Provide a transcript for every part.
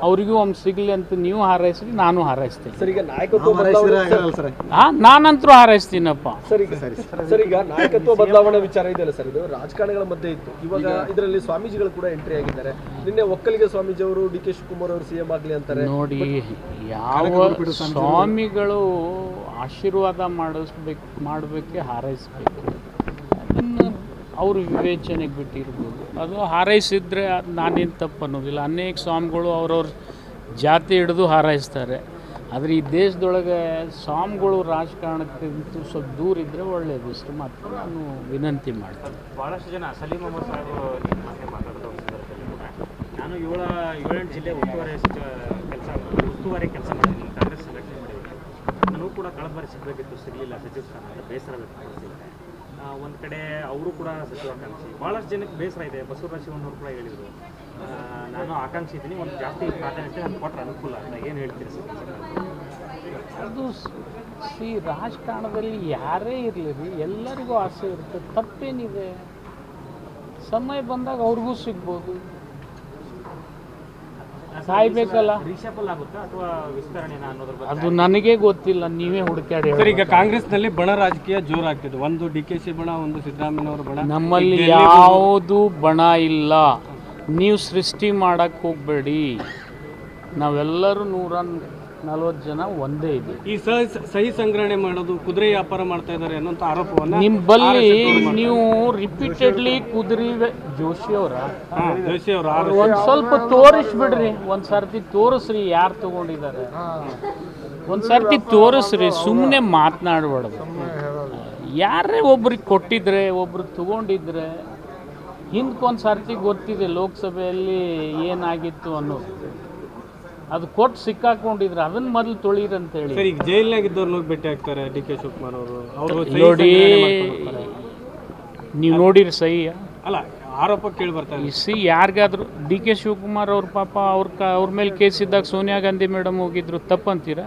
ಅವರಿಗೂ ಒಮ್ಮೆ ಸಿಗಲಿ ಅಂತ ನೀವು ಹಾರೈಸ್ರಿ, ನಾನು ಹಾರೈಸ್ತೀನಿ. ಸರ್, ಈಗ ನಾಯಕತ್ವ ನಾನಂತರೂ ಹಾರೈಸ್ತೀನಪ್ಪ. ಸರ್, ಈಗ ನಾಯಕತ್ವ ಬದಲಾವಣೆ ವಿಚಾರ ಇದೆಯಲ್ಲ ಸರ್, ಇದು ರಾಜಕಾರಣಿಗಳ ಮಧ್ಯೆ ಇತ್ತು. ಇವಾಗ ಇದರಲ್ಲಿ ಸ್ವಾಮೀಜಿಗಳು ಕೂಡ ಎಂಟ್ರಿ ಆಗಿದ್ದಾರೆ. ನಿನ್ನೆ ಒಕ್ಕಲಿಗ ಸ್ವಾಮೀಜಿ ಅವರು ಡಿ ಕೆ ಶಿವಕುಮಾರ್ ಅವರು ಸಿಎಂ ಆಗಲಿ ಅಂತಾರೆ. ನೋಡಿ, ಯಾವ ಸ್ವಾಮಿಗಳು ಆಶೀರ್ವಾದ ಮಾಡಬೇಕೆ ಹಾರೈಸ್ಬೇಕು, ಅದನ್ನು ಅವರು ವಿವೇಚನೆಗೆ ಬಿಟ್ಟಿರ್ಬೋದು. ಅದು ಹಾರೈಸಿದ್ರೆ ನಾನೇನು ತಪ್ಪು ಅನ್ನೋದಿಲ್ಲ. ಅನೇಕ ಸ್ವಾಮಿಗಳು ಅವ್ರವ್ರ ಜಾತಿ ಹಿಡಿದು ಹಾರೈಸ್ತಾರೆ. ಆದರೆ ಈ ದೇಶದೊಳಗೆ ಸ್ವಾಮಿಗಳು ರಾಜಕಾರಣಕ್ಕಿಂತ ಸ್ವಲ್ಪ ದೂರ ಇದ್ದರೆ ಒಳ್ಳೆಯದು. ಇಷ್ಟು ಮಾತ್ರ ನಾನು ವಿನಂತಿ ಮಾಡ್ತೀನಿ. ಭಾಳಷ್ಟು ಜನ ಸಲೀಂ ಅಹಮದ್ ಸಾಹೇಬರು ಮಾತಾಡೋದು ನಾನು 7-8 ಜಿಲ್ಲೆ ಉಸ್ತುವಾರಿ ಕೆಲಸ ಮಾಡಿದ್ದೀನಿ, ಕಾಂಗ್ರೆಸ್ ಸಂಘಟನೆ ಮಾಡಿದ್ದೀನಿ. ನನಗೂ ಕೂಡ ಕಳೆದ ಬಾರಿ ಸಿಗಬೇಕಿತ್ತು, ಸಿಗಲಿಲ್ಲ. ಸಚಿವ ಸ್ಥಾನ ಅಂತ ಬೇಸರ ವ್ಯಕ್ತಪಡಿಸಿದ್ದಾರೆ. ಒಂದು ಕಡೆ ಅವರು ಕೂಡ ಸಚಿವಾಕಾಂಕ್ಷಿ. ಭಾಳಷ್ಟು ಜನಕ್ಕೆ ಬೇಸರ ಇದೆ. ಬಸವರಾಜ ಶಿವಣ್ಣವರು ಕೂಡ ಹೇಳಿದರು, ನಾನು ಆಕಾಂಕ್ಷಿ ಇದ್ದೀನಿ, ಒಂದು ಜಾಸ್ತಿ ಪ್ರಾಧಾನ್ಯತೆ ನಾನು ಕೊಟ್ಟರೆ ಅನುಕೂಲ ಅಂತ. ಏನು ಹೇಳ್ತೀರಿ ಸರ್? ಅದು ರಾಜಕಾರಣದಲ್ಲಿ ಯಾರೇ ಇರಲಿ ಎಲ್ಲರಿಗೂ ಆಸೆ ಇರುತ್ತೆ, ತಪ್ಪೇನಿದೆ. ಸಮಯ ಬಂದಾಗ ಅವ್ರಿಗೂ ಸಿಗ್ಬೋದು. ಸಾಯ್ಬೇಕಲ್ಲ, ರೀಶಫಲ್ ಆಗುತ್ತಾ ಅಥವಾ ವಿಸ್ತರಣೆ ಅನ್ನೋದ್ರ ಬಗ್ಗೆ ಅದು ನನಗೆ ಗೊತ್ತಿಲ್ಲ, ನೀವೇ ಹುಡುಕಾಡಿ. ಈಗ ಕಾಂಗ್ರೆಸ್ನಲ್ಲಿ ಬಣ ರಾಜಕೀಯ ಜೋರಾಗ್ತಿದೆ. ಒಂದು DKC ಬಣ, ಒಂದು ಸಿದ್ದರಾಮಯ್ಯನವರ ಬಣ. ನಮ್ಮಲ್ಲಿ ಯಾವುದು ಬಣ ಇಲ್ಲ. ನೀವು ಸೃಷ್ಟಿ ಮಾಡಕ್ಕೆ ಹೋಗಬೇಡಿ. ನಾವೆಲ್ಲರೂ 140 ಜನ ಒಂದೇ ಇದೆ. ಈ ಸಹಿ ಸಂಗ್ರಹಣೆ ಮಾಡೋದು, ಕುದುರೆ ವ್ಯಾಪಾರ ಮಾಡ್ತಾ ಇದ್ದಾರೆ ಅನ್ನೋಂಥ ಆರೋಪವನ್ನು ನಿಮ್ಮ ಬಲ್ಲಿ ನೀವು ರಿಪೀಟೆಡ್ಲಿ ಕುದುರೆ ಜೋಶಿ ಅವರ ಒಂದು ಸ್ವಲ್ಪ ತೋರಿಸ್ಬಿಡ್ರಿ. ಒಂದು ಸರ್ತಿ ತೋರಿಸ್ರಿ ಯಾರು ತಗೊಂಡಿದ್ದಾರೆ. ಒಂದು ಸರ್ತಿ ತೋರಿಸ್ರಿ, ಸುಮ್ಮನೆ ಮಾತನಾಡಬಾರ್ದು. ಯಾರೇ ಒಬ್ರಿಗೆ ಕೊಟ್ಟಿದ್ರೆ, ಒಬ್ರು ತಗೊಂಡಿದ್ರೆ, ಹಿಂದಕ್ಕೊಂದು ಸರ್ತಿ ಗೊತ್ತಿದೆ ಲೋಕಸಭೆಯಲ್ಲಿ ಏನಾಗಿತ್ತು ಅನ್ನೋದು. ಅದು ಕೊಟ್ಟು ಸಿಕ್ಕಾಕೊಂಡಿದ್ರೆ ಅದನ್ನ ಮೊದಲು ತೊಳೀರಂತೇಳಿ. ಈಗ ಜೈಲ್ನಾಗಿದ್ದವ್ರನ್ನ ಭೇಟಿ ಆಗ್ತಾರೆ DK ಶಿವಕುಮಾರ್ ಅವರು. ನೋಡಿ, ನೀವು ನೋಡಿರಿ ಸಹಿ ಅಲ್ಲ, ಆರೋಪ ಕೇಳಿ ಬರ್ತಾರೆ. ಯಾರಿಗಾದ್ರು DK ಶಿವಕುಮಾರ್ ಅವ್ರ ಪಾಪ ಅವ್ರ ಮೇಲೆ ಕೇಸ್ ಇದ್ದಾಗ ಸೋನಿಯಾ ಗಾಂಧಿ ಮೇಡಮ್ ಹೋಗಿದ್ರು, ತಪ್ಪಂತೀರಾ?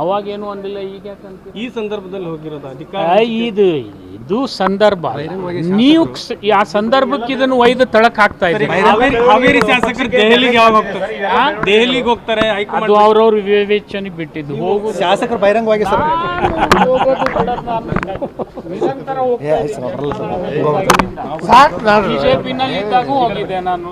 ಅವಾಗೇನು ಅಂದಿಲ್ಲ, ಈಗ ಯಾಕಂತ ಈ ಸಂದರ್ಭದಲ್ಲಿ ಹೋಗಿರೋದು ಇದು ಸಂದರ್ಭ. ನೀವು ಆ ಸಂದರ್ಭಕ್ಕೆ ಇದನ್ನು ಒಯ್ದು ತಳಕ್ ಹಾಕ್ತಾ ಇದ್ದೀರಿ. ಹಾವೇರಿ ಶಾಸಕರು ದೆಹಲಿಗೆ ಯಾವಾಗ ಹೋಗ್ತಾರೆ? ದೆಹಲಿಗೆ ಹೋಗ್ತಾರೆ. ಅದು ಅವ್ರವ್ರ ವಿವೇಚನೆಗೆ ಬಿಟ್ಟಿದ್ದು. ಹೋಗುದು ಶಾಸಕರು ಬಹಿರಂಗವಾಗಿ ಸರ್ ಬಿಜೆಪಿನಲ್ಲಿ ಇದ್ದಾಗೂ ಹೋಗಿದ್ದೆ ನಾನು.